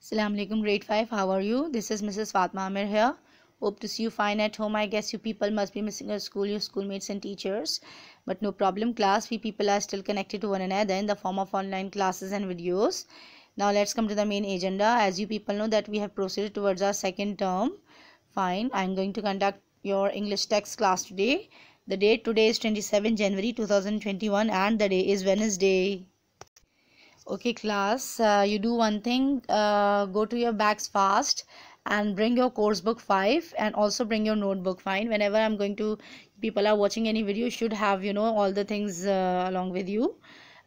Assalamu alaikum, grade 5. How are you? This is Mrs. Fatma Amir here. Hope to see you fine at home. I guess you people must be missing your school, your schoolmates and teachers. But no problem, class. We people are still connected to one another in the form of online classes and videos. Now let's come to the main agenda. As you people know that we have proceeded towards our second term. Fine. I'm going to conduct your English text class today. The date today is 27 January 2021 and the day is Wednesday. Okay class, you do one thing, go to your bags fast and bring your course book 5 and also bring your notebook. Fine, whenever I'm going to, people are watching any video, you should have all the things along with you,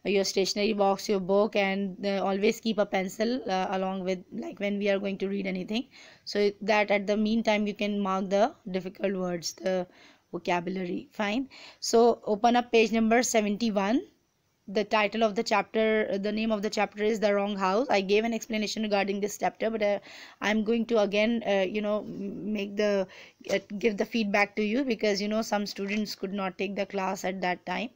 your stationery box, your book, and always keep a pencil along with, like when we are going to read anything, so that at the meantime you can mark the difficult words, the vocabulary. Fine, so open up page number 71. The title of the chapter, the name of the chapter is The Wrong House. I gave an explanation regarding this chapter, but I'm going to again make the give the feedback to you, because some students could not take the class at that time.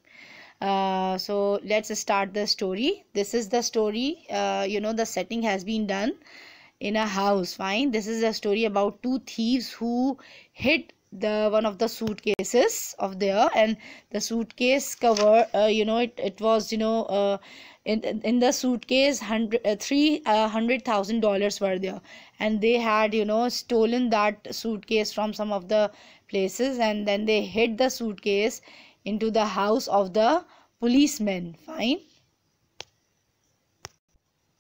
So let's start the story. This is the story. The setting has been done in a house. Fine, this is a story about two thieves who hid one of the suitcases of there, and the suitcase cover, it was in the suitcase $300,000 were there, and they had stolen that suitcase from some of the places, and then they hid the suitcase into the house of the policeman. Fine,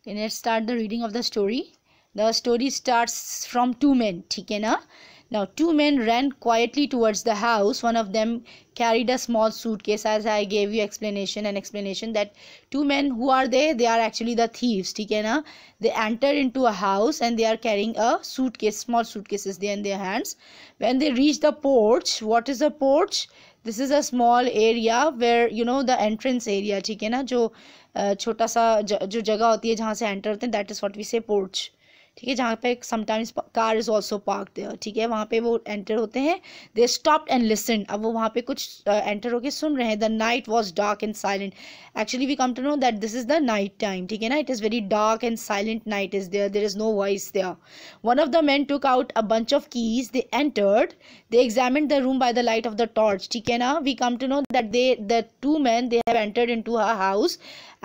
okay, let's start the reading of the story. The story starts from two men. ठीक है ना? Now two men ran quietly towards the house. One of them carried a small suitcase, as I gave you explanation that two men, who are they? They are actually the thieves. ठीक है ना? They entered into a house and they are carrying a suitcase, small suitcases there in their hands. When they reach the porch, what is a porch? This is a small area where the entrance area. ठीक है ना? जो छोटा सा जो जगह होती है जहाँ से एंटर होते हैं, that is what we say porch. ठीक है, जहाँ पे sometimes car is also park there. ठीक है, वहाँ पे वो एंटर होते हैं. They stopped and listen. अब वो वहाँ पे कुछ एंटर होके सुन रहे हैं. The night was dark and silent. Actually we come to know that this is the night time. ठीक है ना? It is very dark and silent night is there is no voice there. One of the men took out a bunch of keys. They entered. They examined the room by the light of the torch. ठीक है ना? We come to know that the two men, they have entered into a house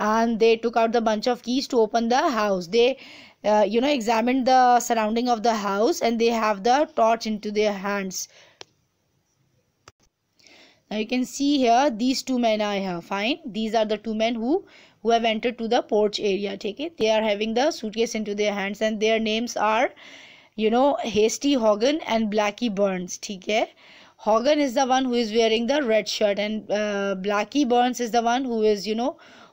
and they took out the bunch of keys to open the house. They examined the surrounding of the house and they have the torch into their hands. Now you can see here these two men are here. Fine, these are the two men who have entered to the porch area. Take it, they are having the suitcase into their hands and their names are Hasty Hogan and Blackie Burns. ठीक है, Hogan is the one who is wearing the red shirt and Blackie Burns is the one who is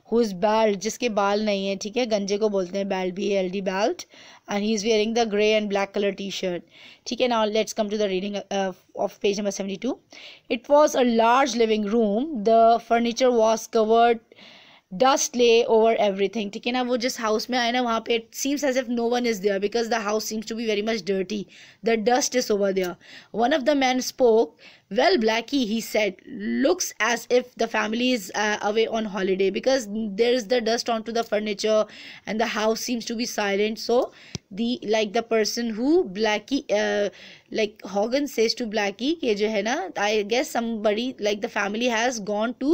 who is bald, जिसके बाल नहीं है. ठीक है, गंजे को बोलते हैं bald, BALD, bald, and he is wearing the grey and black color t-shirt. ठीक है, now let's come to the reading of page number 72. It was a large living room. The furniture was covered. Dust lay over everything. ठीक है ना? वो जिस house में आए ना, वहाँ पे it seems as if no one is there because the house seems to be very much dirty. The dust is over there. One of the men spoke. Well, Blackie, he said, looks as if the family is away on holiday because there is the dust onto the furniture and the house seems to be silent. So the person who Blackie like Hogan says to Blackie कि जो है ना, I guess somebody like the family has gone to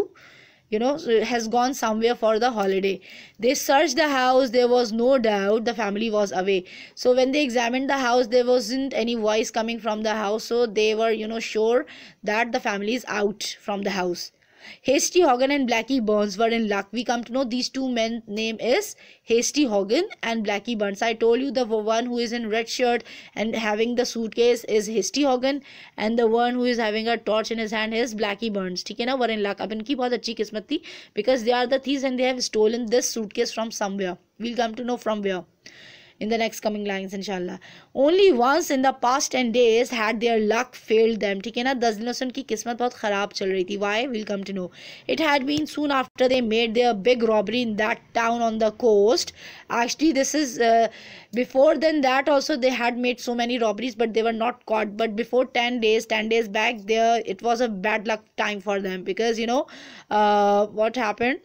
has gone somewhere for the holiday. They searched the house. There was no doubt the family was away. So when they examined the house, there wasn't any voice coming from the house. So they were sure that the family is out from the house. Hasty Hogan and Blackie Burns were in luck. We come to know these two men name is Hasty Hogan and Blackie Burns. I told you the one who is in red shirt and having the suitcase is Hasty Hogan and the one who is having a torch in his hand is Blackie Burns. ठीक है ना? Were in luck. अब इनकी बहुत अच्छी किस्मत थी because they are the thieves and they have stolen this suitcase from somewhere. We'll come to know from where in the next coming lines, inshallah. Only once in the past 10 days had their luck failed them. ठीक है ना? 10 दिनों से उनकी किस्मत बहुत ख़राब चल रही थी. Why? We'll come to know. It had been soon after they made their big robbery in that town on the coast. Actually, this is before then that also they had made so many robberies, but they were not caught. But before 10 days back, it was a bad luck time for them because what happened?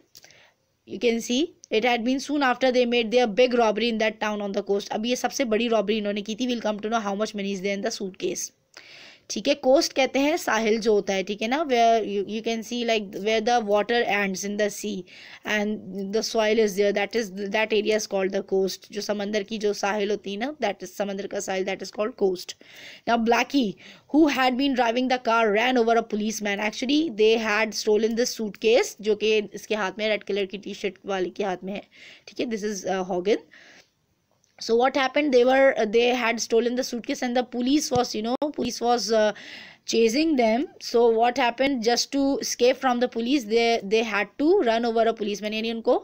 You can see It had been soon after they made their big robbery in that town on the coast. अब ये सबसे बड़ी robbery इन्होंने की थी. We'll come to know how much money is there in the suitcase. ठीक है. Coast कहते हैं साहिल जो होता है, ठीक है ना, where you can see like where the water ends in the sea and the soil is there, that area is called the coast. जो समंदर की जो साहिल होती है ना, दैट इज समंदर का साहिल, that is called coast. Now Blackie who had been driving the car ran over a policeman. Actually they had stolen this suitcase, जो कि इसके हाथ में रेड कलर की टी शर्ट वाले के हाथ में है, ठीक है. This is Hogan. So what happened, they had stolen the suitcase and the police was chasing them. So what happened, just to escape from the police, they had to run over a policeman, यानी उनको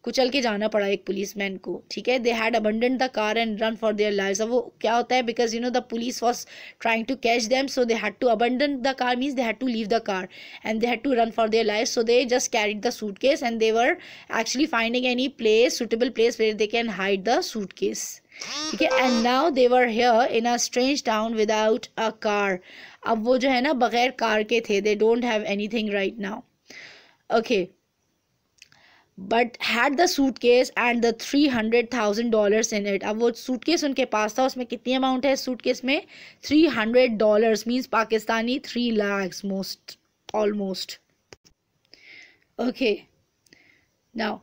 कुचल के जाना पड़ा एक policeman को, ठीक है. They had abandoned the car and run for their lives. अब वो क्या होता है, because the police was trying to catch them, so they had to abandon the car, means they had to leave the car and they had to run for their lives. So they just carried the suitcase and they were actually finding any place, suitable place where they can hide the suitcase, ठीक है. And now they were here in a strange town without a car. अब वो जो है ना बगैर car के थे. They don't have anything right now, okay. But had the suitcase and the $300,000 in it. अब वो सूटकेस उनके पास था, उसमें कितनी अमाउंट है सूटकेस में, $300, means Pakistani 3 lakhs most almost, okay. Now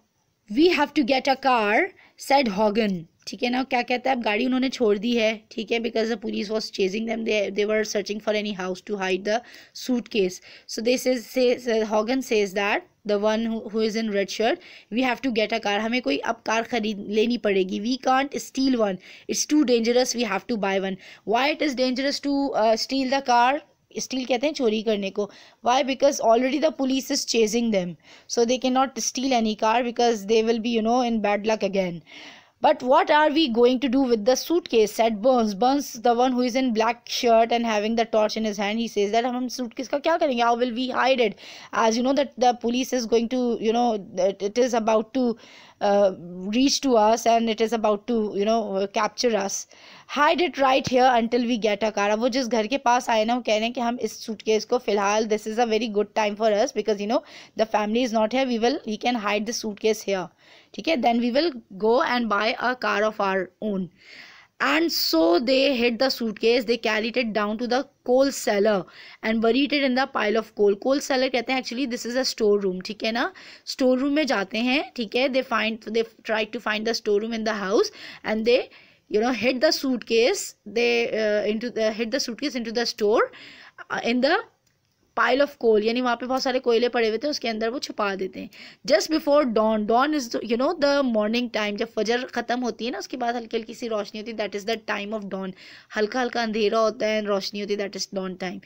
we have to get a car said Hogan, ठीक है ना. क्या कहता है, अब गाड़ी उन्होंने छोड़ दी है, ठीक है, because the police was chasing them, they were searching for any house to hide the suitcase. So this is Hogan says that the one who is in red shirt, we have to get a car. हमें कोई अब car खरीद लेनी पड़ेगी. we can't steal one, it's too dangerous, we have to buy one. why it is dangerous to steal the car? Steel कहते हैं चोरी करने को. why? because already the police is chasing them, so they cannot steal any car because they will be in bad luck again. But what are we going to do with the suitcase, said Burns. Burns, the one who is in black shirt and having the torch in his hand, he says that हम suitcase का क्या करेंगे, how will we hide it, as you know that the police is going to it is about to reach to us and it is about to capture us. hide it right here until we get a car. अब वो जिस घर के पास आए ना, वो कह रहे हैं कि हम इस सूटकेस को फिलहाल, this is a very good time for us because the family is not here, we can hide the suitcase here, ठीक है. then we will go and buy a car of our own. And so they hid the suitcase, they carried it down to the coal cellar and buried it in the pile of coal. coal cellar कहते हैं actually this is a store room, ठीक है ना. store room में जाते हैं, ठीक है. they try to find the store room in the house and they hid the suitcase, hid the suitcase into the store in the pile of coal, यानी वहाँ पे बहुत सारे कोयले पड़े हुए थे, उसके अंदर वो छुपा देते हैं. Just before dawn, dawn is the morning time, जब फजर ख़त्म होती है ना, उसके बाद हल्की हल्की सी रोशनी होती है, that is the time of dawn. हल्का हल्का अंधेरा होता है, रोशनी होती है, दैट इज़ डॉन टाइम.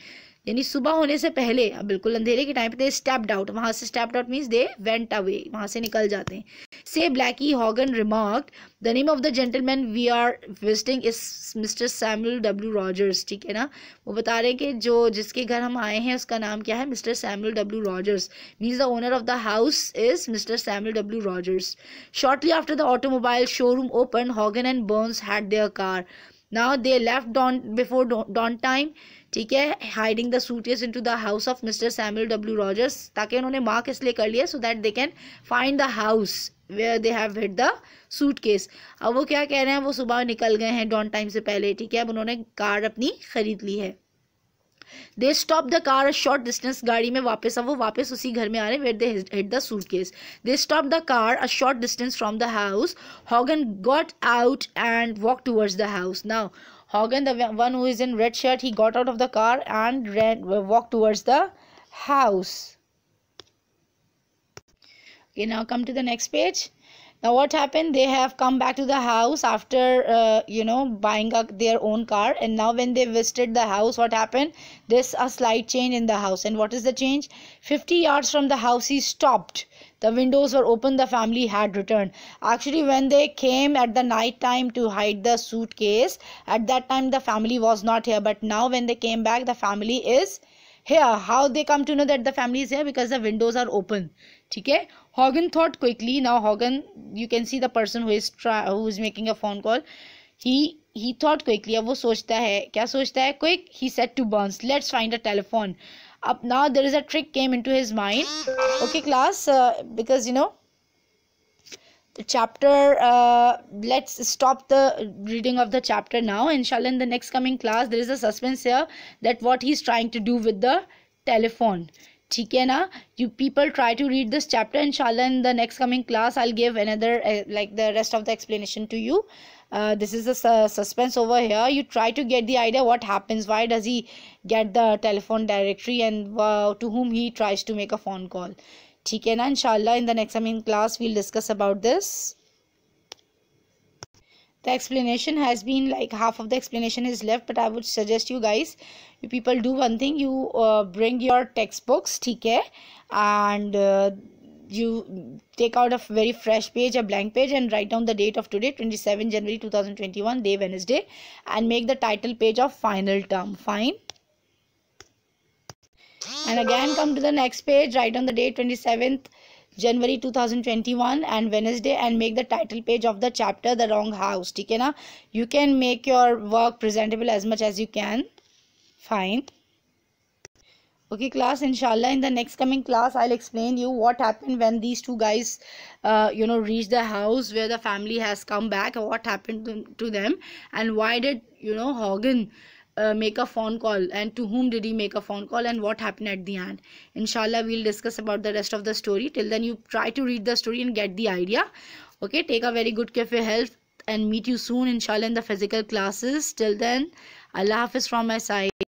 यानी सुबह होने से पहले, बिल्कुल अंधेरे के टाइम पे दे स्टेप्ड आउट. वहाँ से stepped out means they went away, वहाँ से निकल जाते हैं. Say Blackie Hogan remarked the name of the gentleman we are visiting is mister Samuel W Rogers, ठीक है ना. वो बता रहे हैं कि जो जिसके घर हम आए हैं उसका नाम क्या है, mister Samuel W Rogers, means the owner of the house is mister Samuel W Rogers. Shortly after the automobile showroom open, Hogan and Burns had their car. Now they left dawn before dawn time, ठीक है, hiding the suitcase into the house of mister Samuel W Rogers, ताकि उन्होंने mark इसलिए कर लिया so that they can find the house where they have hid the suitcase. अब वो क्या कह रहे हैं, वो सुबह निकल गए हैं डॉन टाइम से पहले, ठीक है. अब उन्होंने कार अपनी खरीद ली है. दे stop the car a short distance, गाड़ी में वापस, अब वो वापस उसी घर में आ रहे हैं where they hid the suitcase. They stop the car a short distance from the house. Hogan got out and walk towards the house. Now Hogan, the one who is in red shirt, he got out of the car and walked towards the house. Okay, now come to the next page. Now what happened, they have come back to the house after buying their own car, and now when they visited the house, what happened, there's a slight change in the house. And what is the change? 50 yards from the house he stopped. The windows were open, the family had returned. Actually, when they came at the night time to hide the suitcase, at that time the family was not here, but now when they came back, the family is here. How they come to know that the family is here? Because the windows are open, ठीक है. Hogan thought quickly. Now Hogan, you can see the person who is making a phone call. He thought quickly. अब वो सोचता है, क्या सोचता है? Quick, he said to Burns, let's find a telephone. Up now there is a trick came into his mind. Okay class, because chapter, let's stop the reading of the chapter now. Inshallah, in the next coming class there is a suspense here that what he's trying to do with the telephone. ठीक है ना? You people try to read this chapter. Inshallah, in the next coming class I'll give another like the rest of the explanation to you. This is the suspense over here. You try to get the idea what happens, why does he get the telephone directory, and to whom he tries to make a phone call. ठीक है ना? Inshallah, in the next coming class we'll discuss about this. The explanation has been like half of the explanation is left, but I would suggest you guys, you people do one thing, you bring your textbooks, ठीक है, and you take out a very fresh page, a blank page, and write down the date of today, 27 January 2021, day Wednesday, and make the title page of final term. Fine. And again come to the next page, write down the date 27th January 2021 and Wednesday, and make the title page of the chapter The Wrong House. ठीक है ना? You can make your work presentable as much as you can. Fine. Okay class, inshallah in the next coming class I'll explain you what happened when these two guys reached the house where the family has come back, or what happened to them, and why did Hogan make a phone call, and to whom did he make a phone call, and what happened at the end. Inshallah we'll discuss about the rest of the story. Till then you try to read the story and get the idea. Okay, take a very good care of your health and meet you soon inshallah in the physical classes. Till then, Allah Hafiz from my side.